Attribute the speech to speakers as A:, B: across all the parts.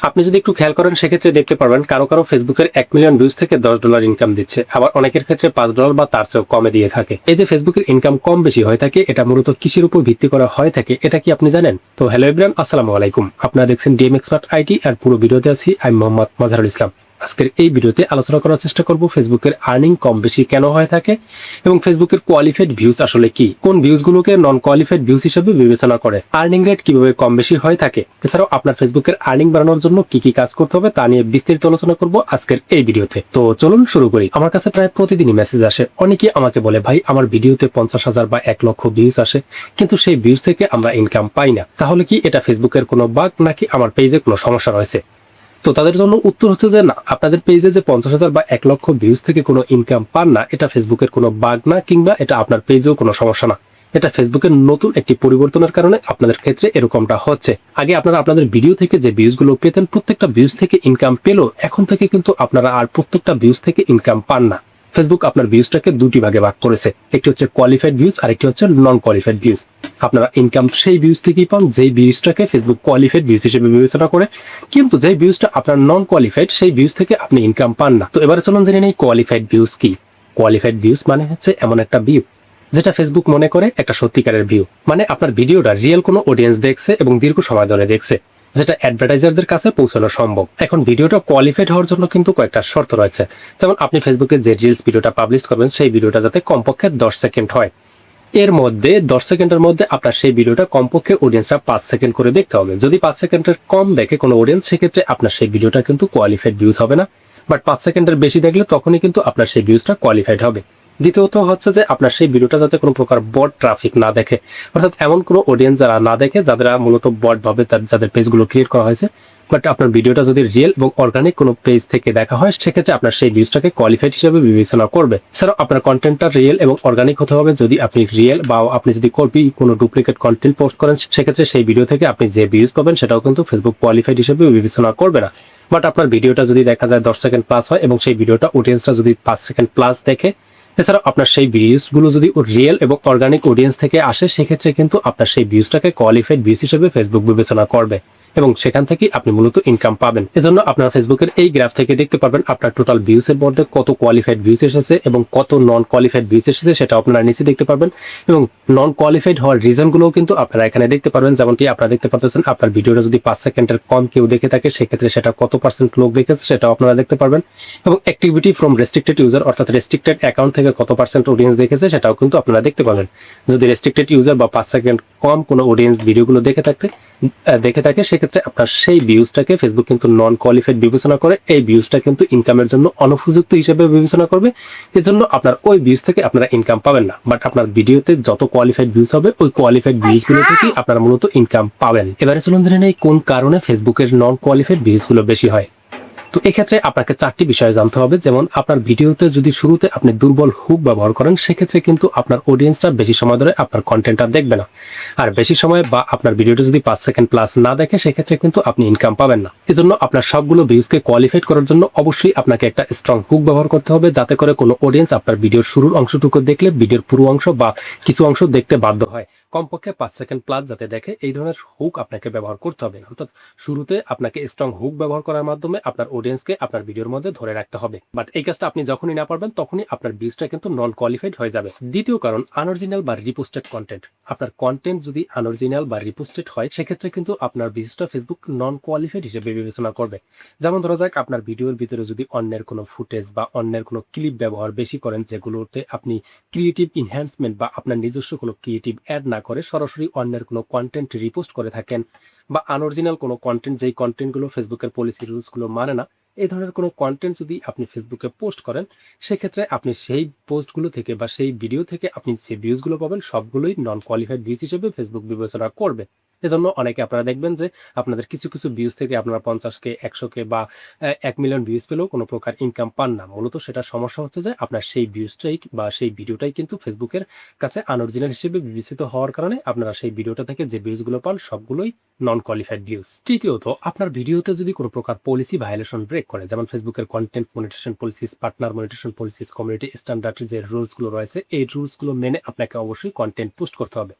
A: আপনি যদি একটু খেয়াল করেন সেক্ষেত্রে দেখতে পারবেন কারো কারো ফেসবুকের 1 মিলিয়ন ভিউজ থেকে $10 ইনকাম দিচ্ছে, আবার অনেকের ক্ষেত্রে $5 বা তার চেয়েও কমে দিয়ে থাকে। এই যে ফেসবুকের ইনকাম কম বেশি হয়ে থাকে, এটা মূলত কিসের উপর ভিত্তি করা হয়ে থাকে, এটা কি আপনি জানেন? তো হ্যালো এভরিওয়ান, আসসালামু আলাইকুম। আপনারা দেখছেন ডিএম এক্সপার্ট আইটি, আর পুরো ভিডিওতে আছি আমি মোহাম্মদ মাজহারুল ইসলাম। আজকের এই ভিডিওতে আলোচনা করার চেষ্টা করব ফেসবুকের আর্নিং কম বেশি কেন হয়ে থাকে এবং ফেসবুকের কোয়ালিফাইড ভিউজ আসলে কি, কোন ভিউজগুলোকে নন কোয়ালিফাইড ভিউজ হিসেবে বিবেচনা করে, আর্নিং রেট কিভাবে কম বেশি হয়ে থাকে, এছাড়াও আপনার ফেসবুকের আর্নিং বাড়ানোর জন্য কি কি কাজ করতে হবে তা নিয়ে বিস্তারিত আলোচনা করব আজকের এই ভিডিওতে। তো চলুন শুরু করি। আমার কাছে প্রায় প্রতিদিনই মেসেজ আসে, অনেকেই আমাকে বলে ভাই আমার ভিডিওতে 50,000 বা 1 লক্ষ ভিউজ আসে, কিন্তু সেই ভিউজ থেকে আমরা ইনকাম পাই না। তাহলে কি এটা ফেসবুকের কোনো বাগ নাকি আমার পেজে কোনো সমস্যা রয়েছে? তো তাদের জন্য উত্তর হচ্ছে যে না, আপনাদের পেজে যে 50,000 বা 1 লক্ষ ভিউজ থেকে কোনো ইনকাম পান না, এটা ফেসবুকের কোনো বাগ না, কিংবা এটা আপনার পেজেও কোনো সমস্যা না। এটা ফেসবুকের নতুন একটি পরিবর্তনের কারণে আপনাদের ক্ষেত্রে এরকমটা হচ্ছে। আগে আপনারা আপনাদের ভিডিও থেকে যে ভিউজগুলো পেতেন, প্রত্যেকটা ভিউজ থেকে ইনকাম পেলেও এখন থেকে কিন্তু আপনারা আর প্রত্যেকটা ভিউজ থেকে ইনকাম পান না। ফেসবুক আপনার ভিউজটাকে দুটি ভাগে ভাগ করেছে, একটি হচ্ছে কোয়ালিফাইড ভিউজ আর একটি হচ্ছে নন কোয়ালিফাইড ভিউজ। আপনারা ইনকাম সেই ভিউজ থেকেই পান যেই ভিউজটাকে ফেসবুক কোয়ালিফাইড ভিউজ হিসেবে বিবেচনা করে, কিন্তু যেই ভিউজটা আপনার নন কোয়ালিফাইড সেই ভিউজ থেকে আপনি ইনকাম পান না। তো এবারে চলুন জেনে নেই কোয়ালিফাইড ভিউজ কি। কোয়ালিফাইড ভিউজ মানে হচ্ছে এমন একটা ভিউ যেটা ফেসবুক মনে করে একটা সত্যিকারের ভিউ, মানে আপনার ভিডিওটা রিয়েল কোনো অডিয়েন্স দেখছে এবং দীর্ঘ সময় ধরে দেখছে, যেটা অ্যাডভার্টাইজারদের কাছে পৌঁছানো সম্ভব। এখন ভিডিওটা কোয়ালিফাইড হওয়ার জন্য কিন্তু কয়েকটা শর্ত রয়েছে। যেমন আপনি ফেসবুকে যে রিলস ভিডিওটা পাবলিশ করবেন সেই ভিডিওটা যাতে কমপক্ষে 10 সেকেন্ড হয়, এর মধ্যে 10 সেকেন্ডের মধ্যে আপনার সেই ভিডিওটা কমপক্ষে অডিয়েন্সরা 5 সেকেন্ড করে দেখতে হবে। যদি 5 সেকেন্ডের কম দেখে কোনো অডিয়েন্স, সেক্ষেত্রে আপনার সেই ভিডিওটা কিন্তু কোয়ালিফাইড ভিউজ হবে না। বাট 5 সেকেন্ডের বেশি দেখলে তখনই কিন্তু আপনার সেই ভিউজটা কোয়ালিফাইড হবে। দ্বিতীয়ত হচ্ছে যে আপনার সেই ভিডিওটা যাতে কোনো প্রকার বট ট্রাফিক না দেখে, অর্থাৎ এমন কোনো অডিয়েন্স যারা না দেখে, যারা মূলত বট ভাবে যাদের পেজগুলো ক্রিয়েট করা হয়েছে, বাট আপনার ভিডিওটা যদি রিয়েল এবং অর্গানিক কোনো পেজ থেকে দেখা হয়, সেক্ষেত্রে আপনার সেই ভিউজটাকে কোয়ালিফাইড হিসেবে বিবেচনা করবে। এছাড়াও আপনার কন্টেন্টটা রিয়েল এবং অর্গানিক হতে হবে। যদি আপনি রিয়েল বা আপনি যদি কপি কোনো ডুপ্লিকেট কন্টেন্ট পোস্ট করেন, সেক্ষেত্রে সেই ভিডিও থেকে আপনি যে ভিউজ পাবেন সেটাও কিন্তু ফেসবুক কোয়ালিফাইড হিসেবে বিবেচনা করবে না। বাট আপনার ভিডিওটা যদি দেখা যায় 10 সেকেন্ড প্লাস হয় এবং সেই ভিডিওটা অডিয়েন্সটা যদি 5 সেকেন্ড প্লাস দেখে, এছাড়াও আপনার সেই ভিউজগুলো যদি রিয়েল এবং অর্গানিক অডিয়েন্স থেকে আসে, সেক্ষেত্রে কিন্তু আপনার সেই ভিউজটাকে কোয়ালিফাইড ভিউজ হিসেবে ফেসবুক বিবেচনা করবে এবং সেখান থেকে আপনি মূলত ইনকাম পাবেন। এজন্য আপনার ফেসবুকের এই গ্রাফ থেকে দেখতে পারবেন আপনার টোটাল ভিউজের মধ্যে কত কোয়ালিফাইড ভিউজ এসেছে এবং কত নন কোয়ালিফাইড ভিউজ এসেছে, সেটা আপনারা নিচে দেখতে পারবেন। এবং নন কোয়ালিফাইড হওয়ার রিজনগুলোও কিন্তু আপনারা এখানে দেখতে পারবেন। যেমনটি আপনারা দেখতে পাচ্ছেন, আপনার ভিডিওটা যদি 5 সেকেন্ডের কম কেউ দেখে থাকে, সেক্ষেত্রে সেটা কত পার্সেন্ট লোক দেখেছে সেটাও আপনারা দেখতে পারবেন। এবং অ্যাক্টিভিটি ফ্রম রেস্ট্রিক্টেড ইউজার, অর্থাৎ রেস্ট্রিক্টেড অ্যাকাউন্ট থেকে কত পার্সেন্ট অডিয়েন্স দেখেছে সেটাও কিন্তু আপনারা দেখতে পাবেন। যদি রেস্ট্রিক্টেড ইউজার বা 5 সেকেন্ড কম কোনো অডিয়েন্স ভিডিওগুলো দেখে থাকে, সেক্ষেত্রে আপনার সেই ভিউজটাকে ফেসবুক কিন্তু নন কোয়ালিফাইড বিবেচনা করে। এই ভিউজটা কিন্তু ইনকামের জন্য অনুপযুক্ত হিসেবে বিবেচনা করবে। এজন্য আপনার ওই ভিউজ থেকে আপনারা ইনকাম পাবেন না। বাট আপনার ভিডিওতে যত কোয়ালিফাইড ভিউজ হবে, ওই কোয়ালিফাইড ভিউজগুলো থেকেই আপনারা মূলত ইনকাম পাবেন। এবারে চলুন জেনে নেই কোন কারণে ফেসবুকের নন কোয়ালিফাইড ভিউজগুলো বেশি হয়। তো এক্ষেত্রে আপনাকে 4টি বিষয় জানতে হবে। যেমন আপনার ভিডিওতে যদি শুরুতে আপনি দুর্বল হুক ব্যবহার করেন, সেক্ষেত্রে কিন্তু আপনার অডিয়েন্সটা বেশি সময় ধরে আপনার কন্টেন্টটা দেখবে না। আর বেশি সময় বা আপনার ভিডিওটা যদি 5 সেকেন্ড প্লাস না দেখে, সেক্ষেত্রে কিন্তু আপনি ইনকাম পাবেন না। এজন্য আপনার সবগুলো ভিউজকে কোয়ালিফাইড করার জন্য অবশ্যই আপনাকে একটা স্ট্রং হুক ব্যবহার করতে হবে, যাতে করে কোনো অডিয়েন্স আপনার ভিডিওর শুরুর অংশটুকু দেখলে ভিডিওর পুরো অংশ বা কিছু অংশ দেখতে বাধ্য হয়। কমপক্ষে 5 সেকেন্ড প্লাস যাতে দেখে, এই ধরনের হুক আপনাকে ব্যবহার করতে হবে। অর্থাৎ শুরুতে আপনাকে স্ট্রং হুক ব্যবহার করার মাধ্যমে আপনার অডিয়েন্সকে আপনার ভিডিওর মধ্যে ধরে রাখতে হবে। বাট এই কাজটা আপনি যখনই না পারবেন, তখনই আপনার ভিউজটা কিন্তু নন কোয়ালিফাইড হয়ে যাবে। দ্বিতীয় কারণ, আনঅরিজিনাল বা রিপোস্টেড কন্টেন্ট। আপনার কন্টেন্ট যদি আনঅরিজিনাল বা রিপোস্টেড হয়, সেক্ষেত্রে কিন্তু আপনার ভিউজটা ফেসবুক নন কোয়ালিফাইড হিসেবে বিবেচনা করবে। যেমন ধরা যাক, আপনার ভিডিওর ভিতরে যদি অন্যের কোনো ফুটেজ বা অন্যের কোনো ক্লিপ ব্যবহার বেশি করেন, যেগুলোতে আপনি ক্রিয়েটিভ এনহ্যান্সমেন্ট বা আপনার নিজস্ব কোনো ক্রিয়েটিভ অ্যাড না করে সরাসরি অন্যের কোনো কন্টেন্ট রিপোস্ট করে থাকেন, বা আনঅরিজিনাল কোনো কন্টেন্ট, যেই কন্টেন্টগুলো ফেসবুকের পলিসি রুলসগুলো মানে না, এই ধরনের কোনো কন্টেন্ট যদি আপনি ফেসবুকে পোস্ট করেন, সেক্ষেত্রে আপনি সেই পোস্টগুলো থেকে বা সেই ভিডিও থেকে আপনি যে ভিউজগুলো পাবেন, সবগুলোই নন কোয়ালিফাইড ভিউজ হিসেবে ফেসবুক বিবেচনা করবে। এজন্য অনেকে আপনারা দেখবেন যে আপনাদের কিছু ভিউজ থেকে আপনারা 50K 100K বা 1 মিলিয়ন ভিউজ পেলেও কোনো প্রকার ইনকাম পান না। মূলত সেটা সমস্যা হচ্ছে যে আপনার সেই ভিউজটাই বা সেই ভিডিওটাই কিন্তু ফেসবুকের কাছে আনঅরিজিনাল হিসেবে বিবেচিত হওয়ার কারণে আপনারা সেই ভিডিওটা থেকে যে ভিউজগুলো পান, সবগুলোই নন কোয়ালিফাইড ভিউজ। তৃতীয়ত, আপনার ভিডিওতে যদি কোনো প্রকার পলিসি ভায়োলেশন ব্রেক করে, যেমন ফেসবুকের content monetisation policies, partner monetisation policies, community standard যে রুলসগুলো রয়েছে, এই রুলসগুলো মেনে আপনাকে অবশ্যই কন্টেন্ট পোস্ট করতে হবে।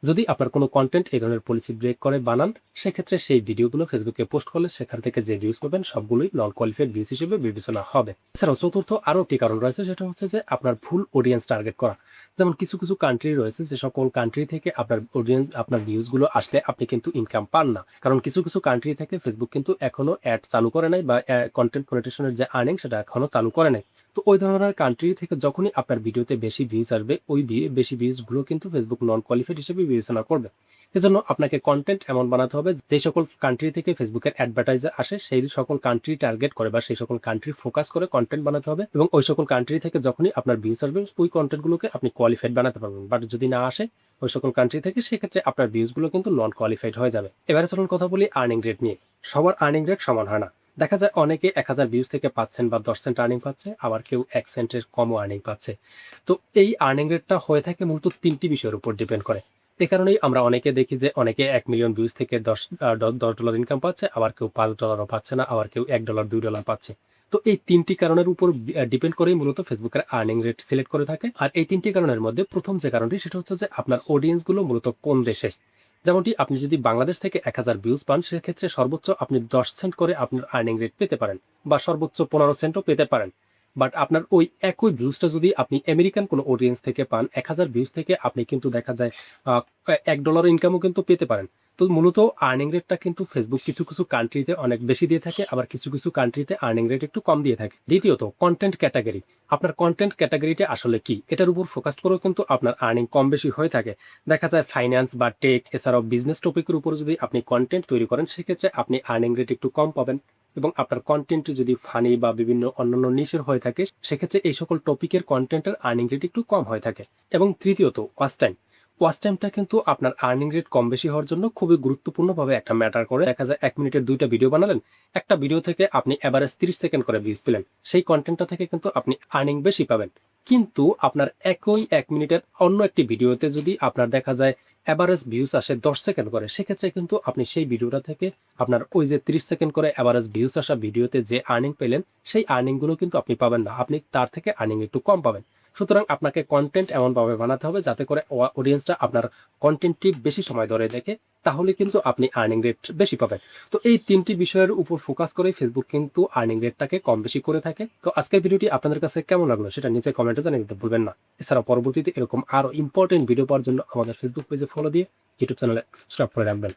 A: যদি আপনার কোনো কন্টেন্ট এই ধরনের পলিসি ব্রেক করে বানান, সেক্ষেত্রে সেই ভিডিওগুলো ফেসবুকে পোস্ট করলে সেখান থেকে যে ভিউজ পাবেন সবগুলোই নন কোয়ালিফাইড ভিউজ হিসেবে বিবেচনা হবে। এছাড়াও চতুর্থ আরও একটি কারণ রয়েছে, সেটা হচ্ছে যে আপনার ভুল অডিয়েন্স টার্গেট করা। যেমন কিছু কিছু কান্ট্রি রয়েছে যে সকল কান্ট্রি থেকে আপনার অডিয়েন্স আপনার ভিউজগুলো আসলে আপনি কিন্তু ইনকাম পান না, কারণ কিছু কিছু কান্ট্রি থেকে ফেসবুক কিন্তু এখনো অ্যাড চালু করে নাই বা কন্টেন্ট মনিটাইজেশনের যে আর্নিং সেটা এখনো চালু করে নাই। তো ওই ধরনের কান্ট্রি থেকে যখনই আপনার ভিডিওতে বেশি ভিউজ আসবে, ওই বেশি ভিউজগুলো কিন্তু ফেসবুক নন কোয়ালিফাইড হিসেবে বিবেচনা করবে। এজন্য আপনাকে কন্টেন্ট এমন বানাতে হবে যে সকল কান্ট্রি থেকে ফেসবুকের অ্যাডভার্টাইজার আসে সেই সকল কান্ট্রি টার্গেট করে বা সেই সকল কান্ট্রি ফোকাস করে কন্টেন্ট বানাতে হবে, এবং ওই সকল কান্ট্রি থেকে যখনই আপনার ভিউজ আসবে ওই কন্টেন্টগুলোকে আপনি কোয়ালিফাইড বানাতে পারবেন। বাট যদি না আসে ওই সকল কান্ট্রি থেকে, সেক্ষেত্রে আপনার ভিউজগুলো কিন্তু নন কোয়ালিফাইড হয়ে যাবে। এবারে চলুন কথা বলি আর্নিং রেট নিয়ে। সবার আর্নিং রেট সমান হয় না। দেখা যায় অনেকে 1000 ভিউজ থেকে 5 সেন্ট বা 10 সেন্ট আর্নিং পাচ্ছে, আবার কেউ 1 সেন্টের কমও আর্নিং পাচ্ছে। তো এই আর্নিং রেটটা হয়ে থাকে মূলত 3টি বিষয়ের উপর ডিপেন্ড করে। এ কারণেই আমরা অনেকে দেখি যে অনেকে 1 মিলিয়ন ভিউজ থেকে $10 ইনকাম পাচ্ছে, আবার কেউ $5ও পাচ্ছে না, আবার কেউ $1 $2 পাচ্ছে। তো এই 3টি কারণের উপর ডিপেন্ড করেই মূলত ফেসবুকের আর্নিং রেট সিলেক্ট করে থাকে। আর এই 3টি কারণের মধ্যে প্রথম যে কারণটি সেটা হচ্ছে যে আপনার অডিয়েন্সগুলো মূলত কোন দেশে। যেমনটি আপনি যদি বাংলাদেশ থেকে 1000 ভিউজ পান, সেক্ষেত্রে সর্বোচ্চ আপনি 10 সেন্ট করে আপনার আর্নিং রেট পেতে পারেন, বা সর্বোচ্চ 15 সেন্টও পেতে পারেন। বাট আপনার ওই একই ভিউজটা যদি আপনি আমেরিকান কোনো অডিয়েন্স থেকে পান, 1000 ভিউজ থেকে আপনি কিন্তু দেখা যায় $1 ইনকামও কিন্তু পেতে পারেন। তো মূলত আর্নিং রেটটা কিন্তু ফেসবুক কিছু কিছু কান্ট্রিতে অনেক বেশি দিয়ে থাকে, আবার কিছু কিছু কান্ট্রিতে আর্নিং রেট একটু কম দিয়ে থাকে। দ্বিতীয়ত কন্টেন্ট ক্যাটাগরি। আপনার কন্টেন্ট ক্যাটাগরিটা আসলে কি, এটার উপর ফোকাস করেও কিন্তু আপনার আর্নিং কম বেশি হয়ে থাকে। দেখা যায় ফাইন্যান্স বা টেক এছাড়াও বিজনেস টপিকের উপর যদি আপনি কন্টেন্ট তৈরি করেন, সেক্ষেত্রে আপনি আর্নিং রেট একটু কম পাবেন, এবং আপনার কন্টেন্ট যদি ফানি বা বিভিন্ন অন্যান্য নিশের হয়ে থাকে, সেক্ষেত্রে এই সকল টপিকের কন্টেন্টের আর্নিং রেট একটু কম হয়ে থাকে। এবং তৃতীয়ত ওয়াচ টাইম। ওয়াচ টাইমটা কিন্তু আপনার আর্নিং রেট কম বেশি হওয়ার জন্য খুবই গুরুত্বপূর্ণভাবে একটা ম্যাটার করে। দেখা যায় 1 মিনিটের 2টা ভিডিও বানালেন, একটা ভিডিও থেকে আপনি এভারেজ 30 সেকেন্ড করে ভিউজ পেলেন, সেই কন্টেন্টটা থেকে কিন্তু আপনি আর্নিং বেশি পাবেন। কিন্তু আপনার একই 1 মিনিটের অন্য একটি ভিডিওতে যদি আপনার দেখা যায় এভারেজ ভিউজ আসে 10 সেকেন্ড করে, সেক্ষেত্রে কিন্তু আপনি সেই ভিডিওটা থেকে আপনার ওই যে 30 সেকেন্ড করে এভারেজ ভিউজ আসা ভিডিওতে যে আর্নিং পেলেন, সেই আর্নিংগুলো কিন্তু আপনি পাবেন না, আপনি তার থেকে আর্নিং একটু কম পাবেন। সুতরাং আপনাকে কন্টেন্ট এমনভাবে বানাতে হবে যাতে করে অডিয়েন্সটা আপনার কন্টেন্টটি বেশি সময় ধরে দেখে, তাহলে কিন্তু আপনি আর্নিং রেট বেশি পাবেন। তো এই 3টি বিষয়ের উপর ফোকাস করে ফেসবুক কিন্তু আর্নিং রেটটাকে কম বেশি করে থাকে। তো আজকের ভিডিওটি আপনাদের কাছে কেমন লাগলো সেটা নিচে কমেন্টে জানিয়ে দিতে ভুলবেন না। এছাড়াও পরবর্তীতে এরকম আরো ইম্পর্টেন্ট ভিডিও পাওয়ার জন্য আমাদের ফেসবুক পেজে ফলো দিয়ে ইউটিউব চ্যানেলে সাবস্ক্রাইব করে রাখবেন।